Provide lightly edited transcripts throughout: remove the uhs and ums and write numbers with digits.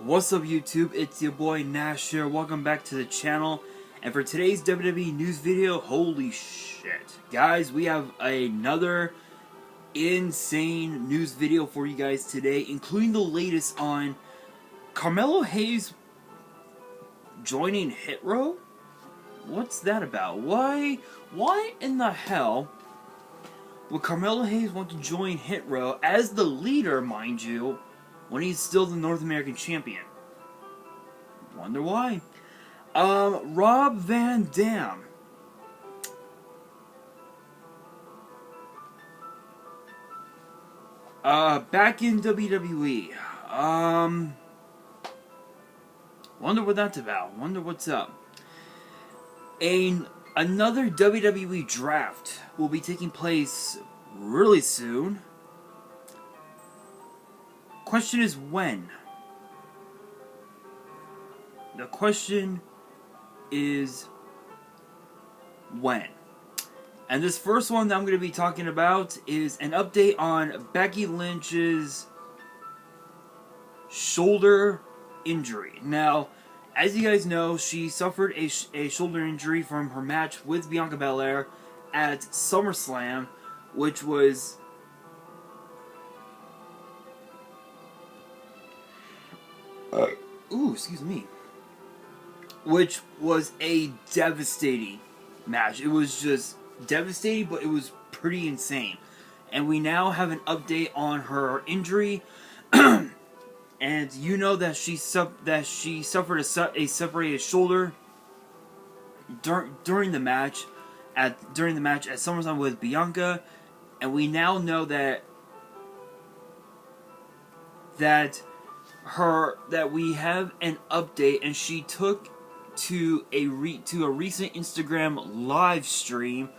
What's up YouTube, it's your boy Nash here, welcome back to the channel, and for today's WWE news video, holy shit. Guys, we have another insane news video for you guys today, including the latest on Carmelo Hayes joining Hit Row? What's that about? Why in the hell would Carmelo Hayes want to join Hit Row as the leader, mind you, when he's still the North American champion? Wonder why. Rob Van Dam. Back in WWE. Wonder what that's about. Wonder what's up. Another WWE draft will be taking place really soon. Question is when. The question is when. And this first one that I'm going to be talking about is an update on Becky Lynch's shoulder injury. Now, as you guys know, she suffered a shoulder injury from her match with Bianca Belair at SummerSlam, which was excuse me. Which was a devastating match. It was just devastating, but it was pretty insane. And we now have an update on her injury. And you know that she suffered a separated shoulder during the match at SummerSlam with Bianca, and we now know that we have an update, and she took to a recent Instagram live stream,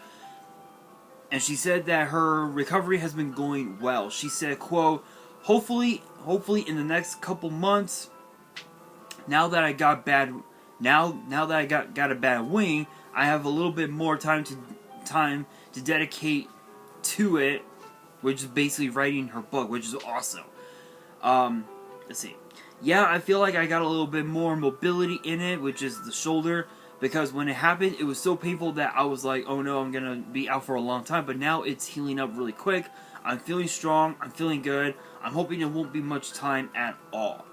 and she said that her recovery has been going well. She said, quote, hopefully in the next couple months, now that I got a bad wing, I have a little bit more time to dedicate to it, which is basically writing her book, which is awesome. Let's see. Yeah, I feel like I got a little bit more mobility in it, which is the shoulder, because when it happened, it was so painful that I was like, oh no, I'm gonna be out for a long time, but now it's healing up really quick. I'm feeling strong, I'm feeling good, I'm hoping it won't be much time at all.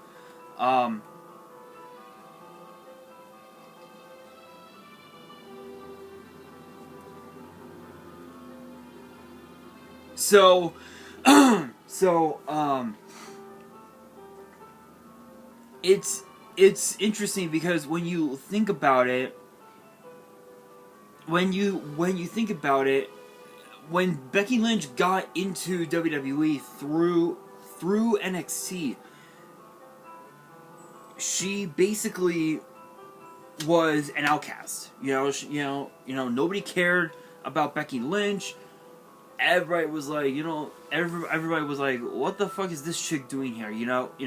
It's interesting because when you think about it, when Becky Lynch got into WWE through NXT, she basically was an outcast. Nobody cared about Becky Lynch. Everybody was like, everybody was like, what the fuck is this chick doing here?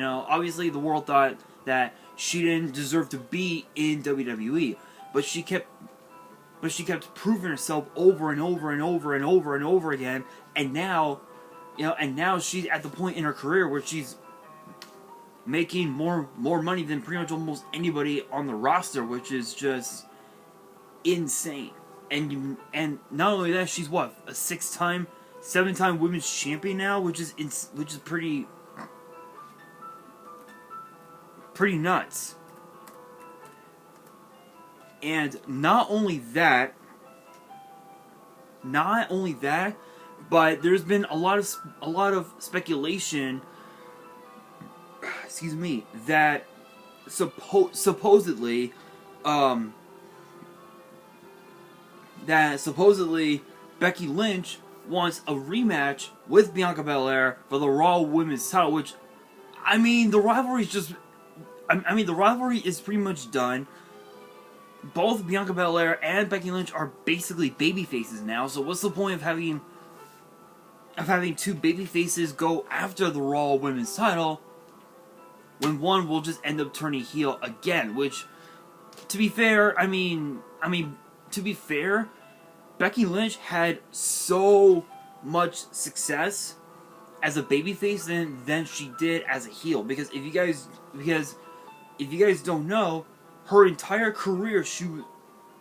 Obviously the world thought that she didn't deserve to be in WWE, but she kept proving herself over and over and over and over and over again, and now she's at the point in her career where she's making more money than pretty much almost anybody on the roster, which is just insane. And not only that, she's what, a 7-time women's champion now, which is pretty nuts. And not only that, but there's been a lot of speculation. Excuse me, that supposedly Becky Lynch wants a rematch with Bianca Belair for the Raw Women's title, which, the rivalry is pretty much done. Both Bianca Belair and Becky Lynch are basically baby faces now, so what's the point of having two baby faces go after the Raw Women's title when one will just end up turning heel again? Which, to be fair, Becky Lynch had so much success as a babyface than she did as a heel. Because if you guys don't know, her entire career,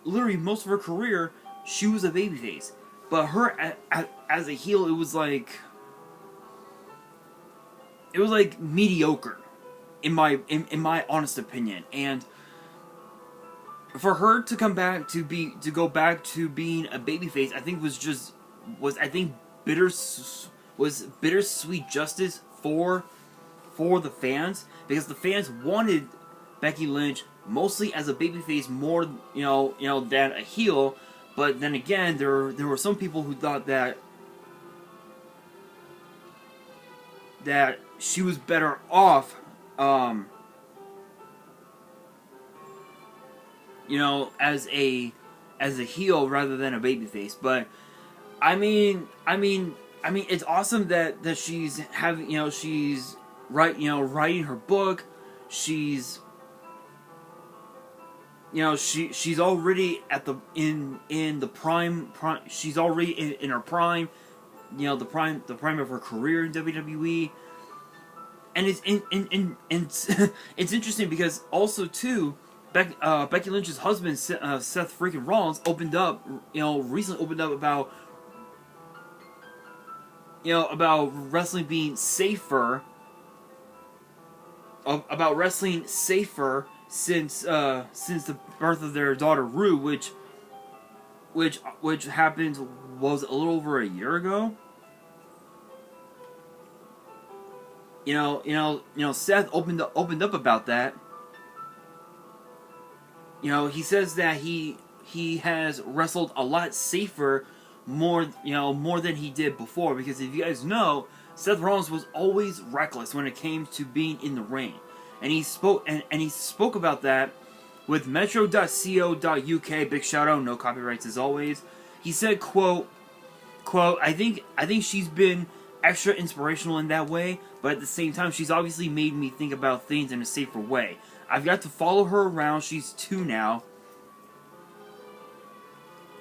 literally most of her career, she was a babyface. But her as a heel, it was like mediocre, in my honest opinion. And for her to go back to being a babyface, I think was bittersweet justice for the fans, because the fans wanted Becky Lynch mostly as a babyface more than a heel. But then again, there were some people who thought that she was better off as a heel rather than a babyface. But I mean, it's awesome that she's having, she's writing her book. She's she's already at the in the prime. She's already in her prime. The prime of her career in WWE. And it's it's interesting because also too, Becky Lynch's husband, Seth freaking Rollins, recently opened up about wrestling being safer, since the birth of their daughter Rue, which happened, was a little over a year ago. Seth opened up about that. He says that he has wrestled a lot safer, more than he did before, because if you guys know, Seth Rollins was always reckless when it came to being in the ring. And he spoke about that with metro.co.uk, big shout out, no copyrights as always. He said, quote, I think she's been extra inspirational in that way, but at the same time, she's obviously made me think about things in a safer way. I've got to follow her around. She's 2 now,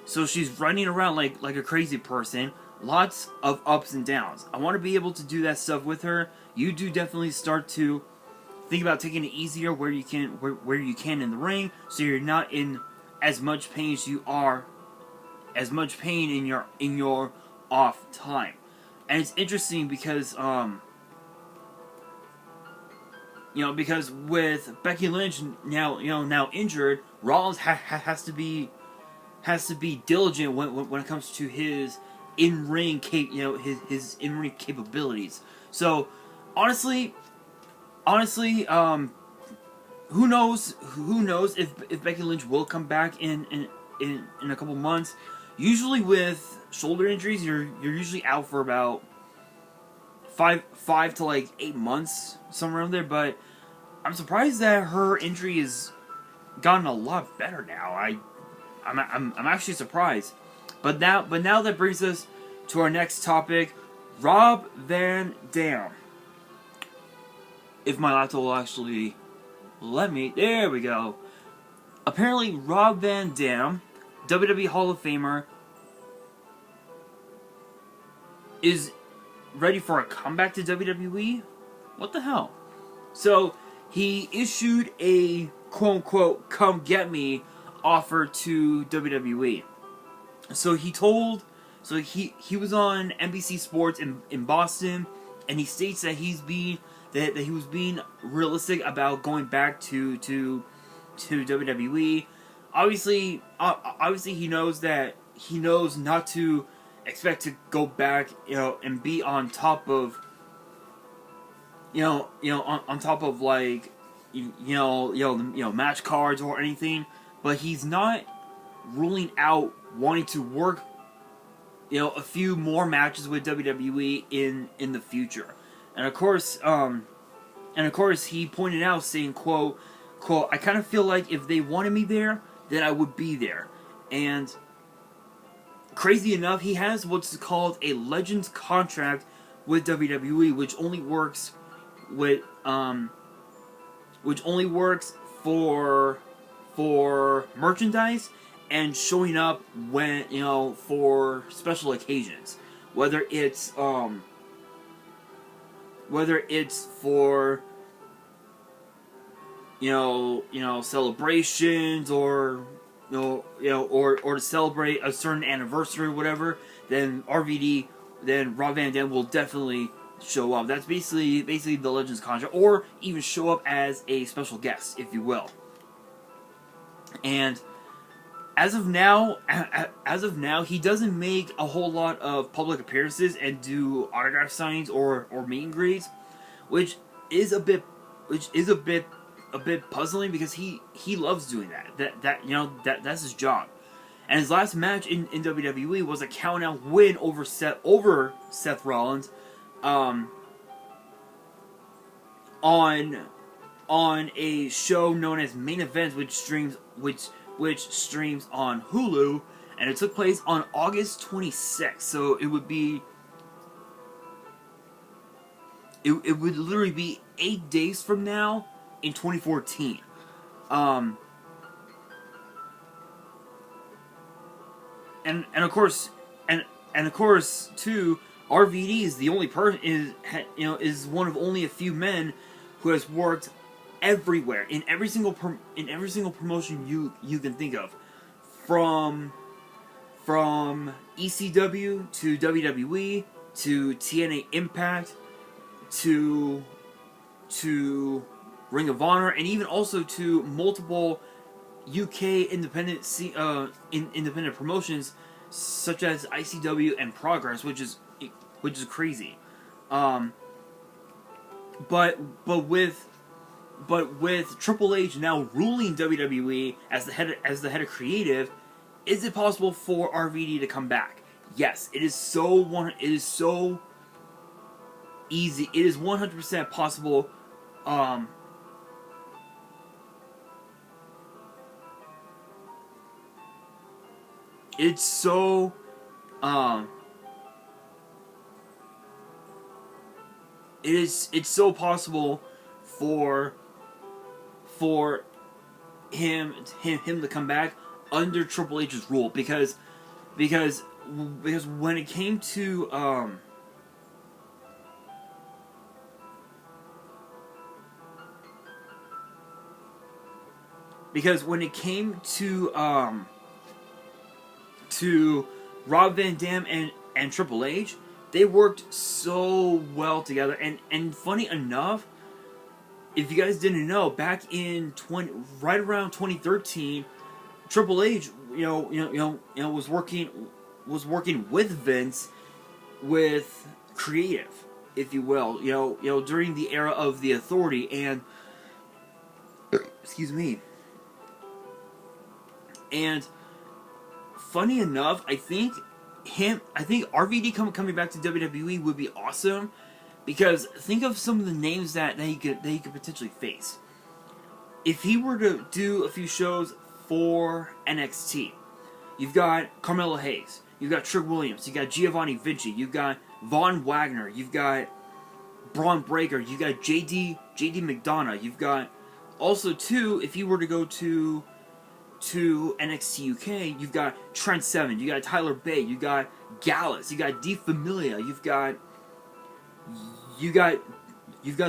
so she's running around like a crazy person. Lots of ups and downs. I want to be able to do that stuff with her. You do definitely start to think about taking it easier where you can in the ring, so you're not in as much pain as you are, in your off time. And it's interesting because because with Becky Lynch now injured, Rollins has to be diligent when it comes to his in-ring his in-ring capabilities. So honestly, who knows if Becky Lynch will come back in a couple months. Usually with shoulder injuries, you're usually out for about five to like 8 months, somewhere around there. But I'm surprised that her injury has gotten a lot better now. I'm actually surprised. But now that brings us to our next topic, Rob Van Dam. If my laptop will actually let me, there we go. Apparently, Rob Van Dam, WWE Hall of Famer, is ready for a comeback to WWE? What the hell? So, he issued a quote-unquote come get me offer to WWE. So he was on NBC Sports in Boston, and he states that he was being realistic about going back to WWE. Obviously he knows not to expect to go back, and be on top of, on top of like, match cards or anything. But he's not ruling out wanting to work, a few more matches with WWE in the future. And of course, he pointed out, saying, quote, I kind of feel like if they wanted me there, then I would be there. And crazy enough, he has what's called a Legends contract with WWE, which only works for merchandise and showing up when, for special occasions. Whether it's for celebrations, or or to celebrate a certain anniversary or whatever, then Rob Van Dam will definitely show up. That's basically the Legends contract, or even show up as a special guest, if you will. And as of now, he doesn't make a whole lot of public appearances and do autograph signings or meet and greets, which is a bit puzzling, because he loves doing that. That's his job. And his last match in WWE was a count-out win over Seth Rollins, on a show known as Main Event, which streams on Hulu, and it took place on August 26th. So it would literally be 8 days from now in 2014. And of course too, RVD is the only person, is one of only a few men who has worked everywhere, in every single promotion you can think of, from ECW to WWE to TNA Impact to Ring of Honor, and even also to multiple UK independent promotions such as ICW and Progress, which is crazy. But with Triple H now ruling WWE as the head of creative, is it possible for RVD to come back? Yes, it is so easy. It is 100% possible. It's so it's so possible for him to come back under Triple H's rule, because when it came to Rob Van Dam and Triple H, they worked so well together. And funny enough, if you guys didn't know, back in right around 2013, Triple H, was working with Vince with creative, if you will, during the era of the Authority, and excuse me. And funny enough, I think RVD coming back to WWE would be awesome, because think of some of the names that he could potentially face. If he were to do a few shows for NXT, you've got Carmelo Hayes, you've got Trick Williams, you've got Giovanni Vinci, you've got Von Wagner, you've got Braun Breaker, you've got JD McDonough, you've got also too, if you were to go to NXT UK, you've got Trent Seven, you got Tyler Bate, you got Gallus, you got D Familia, you've got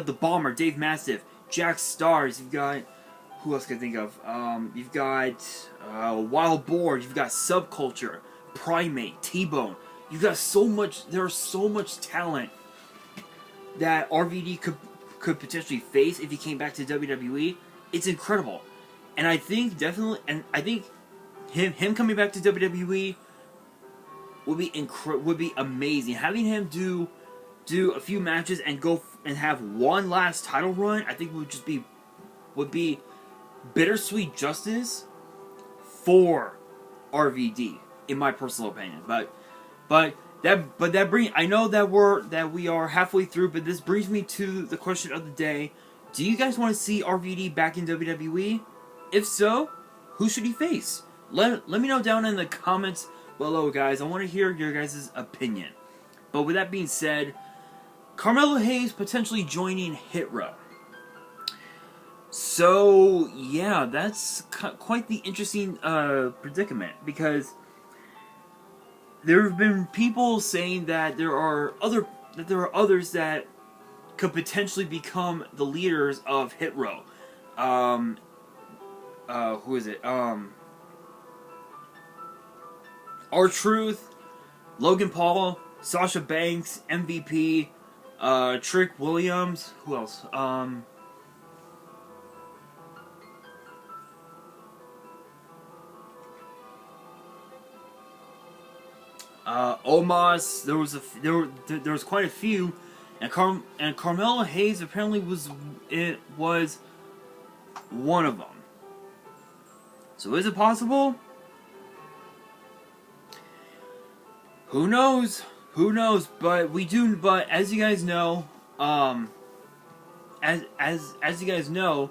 the Bomber, Dave Mastiff, Jack Stars, you've got, who else can I think of? You've got Wild Boar, you've got Subculture, Primate, T-Bone. You've got so much. There's so much talent that RVD could potentially face if he came back to WWE. It's incredible. And I think him coming back to WWE would be amazing. Having him do a few matches and go and have one last title run, I think would be bittersweet justice for RVD, in my personal opinion. But that brings, I know that we are halfway through, but this brings me to the question of the day: do you guys want to see RVD back in WWE? If so, who should he face? Let me know down in the comments below, guys. I want to hear your guys' opinion. But with that being said, Carmelo Hayes potentially joining Hit Row. So, yeah, that's quite the interesting predicament, because there have been people saying that there are others that could potentially become the leaders of Hit Row. who is it? R-Truth, Logan Paul, Sasha Banks, MVP, Trick Williams. Who else? Omos. There was quite a few, and Carmelo Hayes apparently was one of them. So is it possible? Who knows? Who knows? But we do. But as you guys know, as you guys know,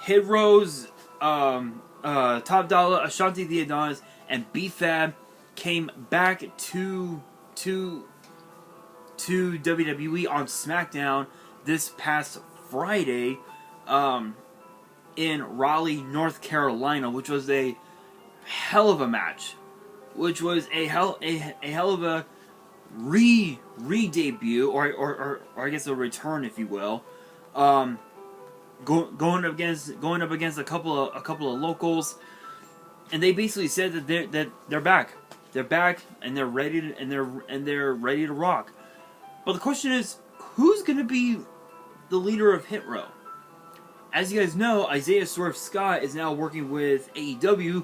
Hit Rose, Top Dollar, Ashanti the Adonis, and B-Fab came back to WWE on SmackDown this past Friday, in Raleigh, North Carolina, which was a hell of a match, which was a hell of a re-debut, or I guess a return, if you will. Going up against a couple of locals, and they basically said that they're back, and they're ready to rock. But the question is, who's going to be the leader of Hit Row? As you guys know, Isaiah Swerve Scott is now working with AEW,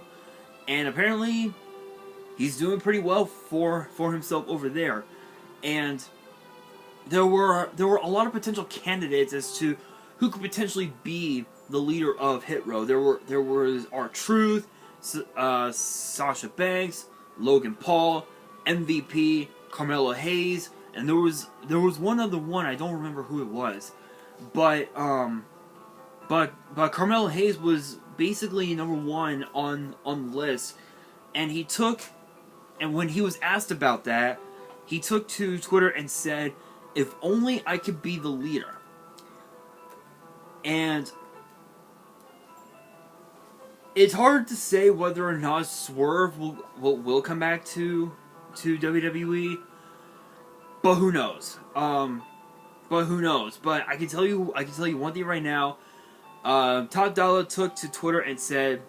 and apparently he's doing pretty well for himself over there. And there were a lot of potential candidates as to who could potentially be the leader of Hit Row. There was R-Truth, Sasha Banks, Logan Paul, MVP, Carmelo Hayes, and there was one other one. I don't remember who it was, but Carmelo Hayes was basically number one on the list, and when he was asked about that, he took to Twitter and said, "If only I could be the leader." And it's hard to say whether or not Swerve will come back to WWE, but who knows? But I can tell you one thing right now. Top Dollar took to Twitter and said,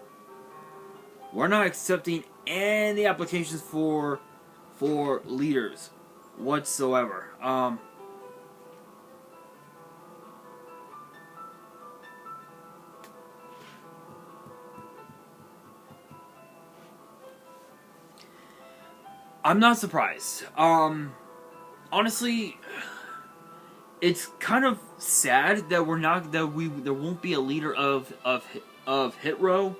"We're not accepting any applications for leaders whatsoever." I'm not surprised. Honestly, it's kind of sad that there won't be a leader of Hit Row.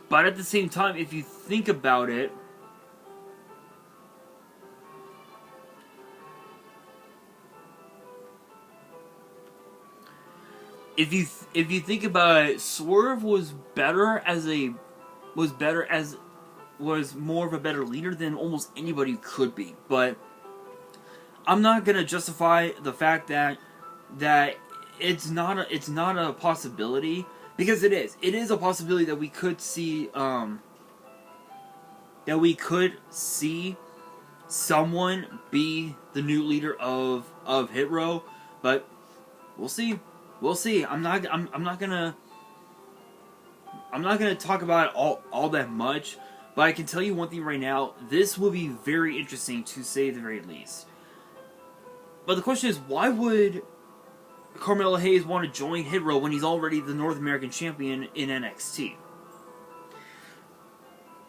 But at the same time, if you think about it, if you think about it, Swerve was more of a better leader than almost anybody could be. But I'm not gonna justify the fact that it's not a possibility, because it is. It is a possibility that we could see someone be the new leader of Hit Row, but we'll see. We'll see. I'm not gonna talk about it all that much, but I can tell you one thing right now. This will be very interesting, to say the very least. But the question is, why would Carmelo Hayes want to join Hit Row when he's already the North American champion in NXT?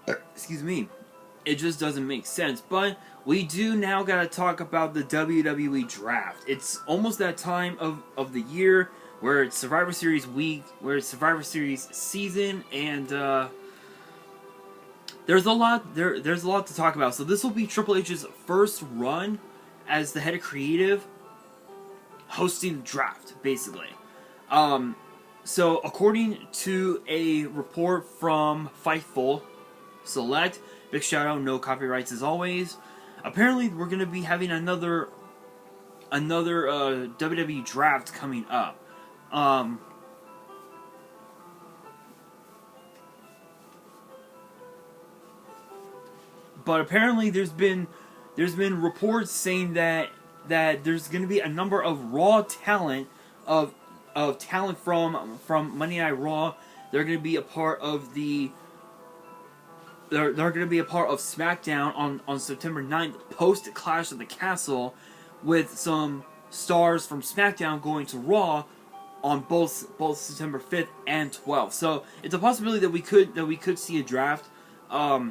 Excuse me. It just doesn't make sense. But we do now gotta talk about the WWE Draft. It's almost that time of the year where it's Survivor Series week, where it's Survivor Series season, and there's a lot to talk about. So this will be Triple H's first run as the head of creative, hosting the draft, basically. So according to a report from Fightful Select, big shout out, no copyrights as always. Apparently, we're gonna be having another WWE draft coming up. but apparently there's been reports saying that there's going to be a number of Raw talent of talent from Monday Night Raw. They're going to be a part of the. They're going to be a part of SmackDown on September 9th, post Clash of the Castle, with some stars from SmackDown going to Raw on both September 5th and 12th. So it's a possibility that we could see a draft. But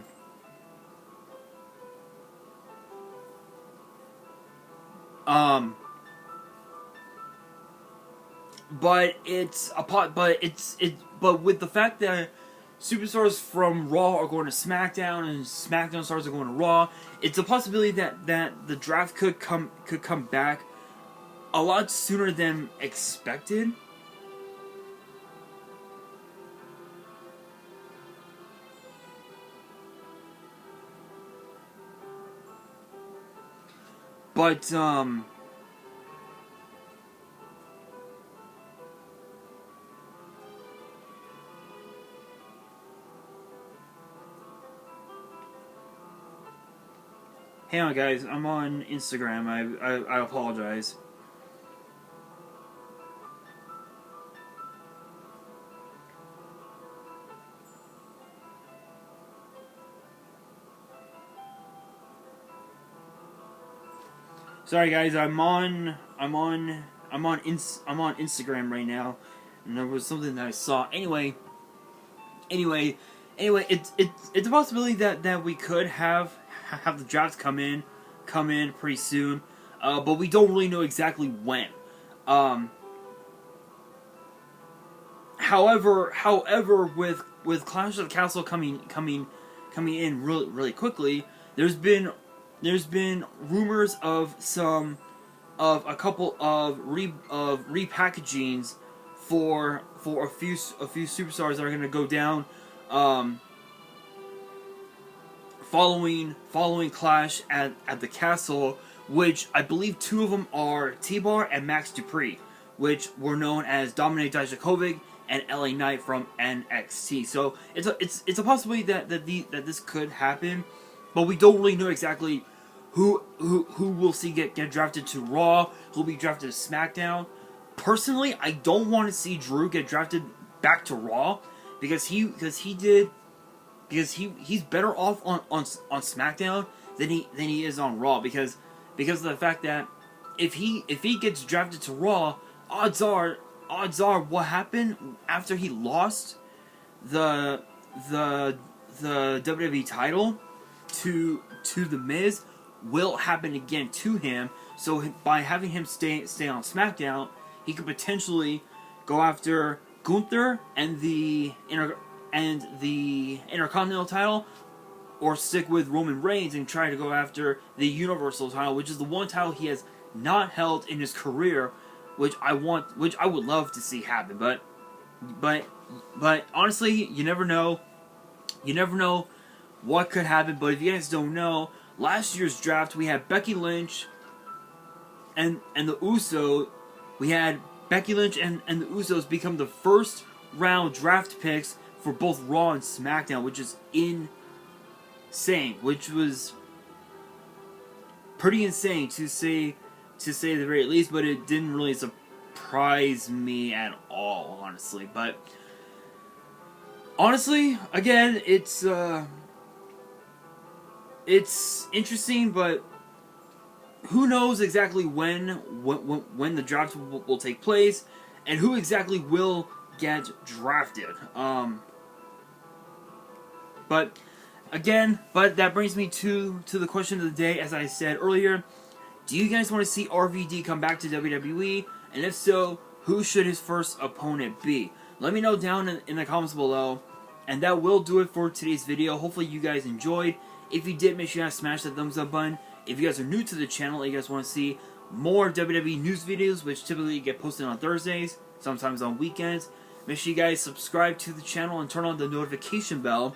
with the fact that superstars from Raw are going to SmackDown and SmackDown stars are going to Raw, it's a possibility that the draft could come back a lot sooner than expected. But hang on, guys. I'm on Instagram. I apologize. Sorry, guys. I'm on Instagram right now, and there was something that I saw. Anyway, it's a possibility that we could have the drafts come in pretty soon, but we don't really know exactly when. However, with Clash of the Castle coming in really quickly, there's been rumors of a couple of repackagings for a few superstars that are going to go down following Clash at the Castle, which I believe two of them are T-Bar and Max Dupree, which were known as Dominik Dijakovic and LA Knight from NXT. So it's a possibility that this could happen, but we don't really know exactly who we'll see get drafted to Raw, who'll be drafted to SmackDown. Personally, I don't want to see Drew get drafted back to Raw because he's better off on SmackDown than he is on Raw because of the fact that if he gets drafted to Raw, odds are what happened after he lost the WWE title to The Miz will happen again to him. So by having him stay on SmackDown, he could potentially go after Gunther and the Intercontinental title, or stick with Roman Reigns and try to go after the Universal title, which is the one title he has not held in his career, which I would love to see happen. But honestly, you never know. You never know what could happen. But if you guys don't know, last year's draft we had Becky Lynch and the Usos. We had Becky Lynch and the Usos become the first round draft picks for both Raw and SmackDown, which is insane. Which was pretty insane to say the very least, but it didn't really surprise me at all, honestly. But honestly, again, it's interesting, but who knows exactly when the draft will take place and who exactly will get drafted. But that brings me to the question of the day. As I said earlier, do you guys want to see RVD come back to WWE? And if so, who should his first opponent be? Let me know down in the comments below. And that will do it for today's video. Hopefully you guys enjoyed. If you did, make sure you guys smash that thumbs up button. If you guys are new to the channel and you guys want to see more WWE news videos, which typically get posted on Thursdays, sometimes on weekends, make sure you guys subscribe to the channel and turn on the notification bell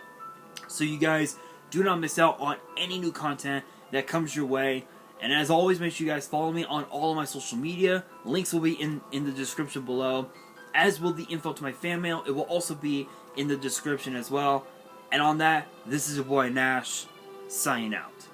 so you guys do not miss out on any new content that comes your way. And as always, make sure you guys follow me on all of my social media. Links will be in the description below, as will the info to my fan mail. It will also be in the description as well. And on that, this is your boy Nash, signing out.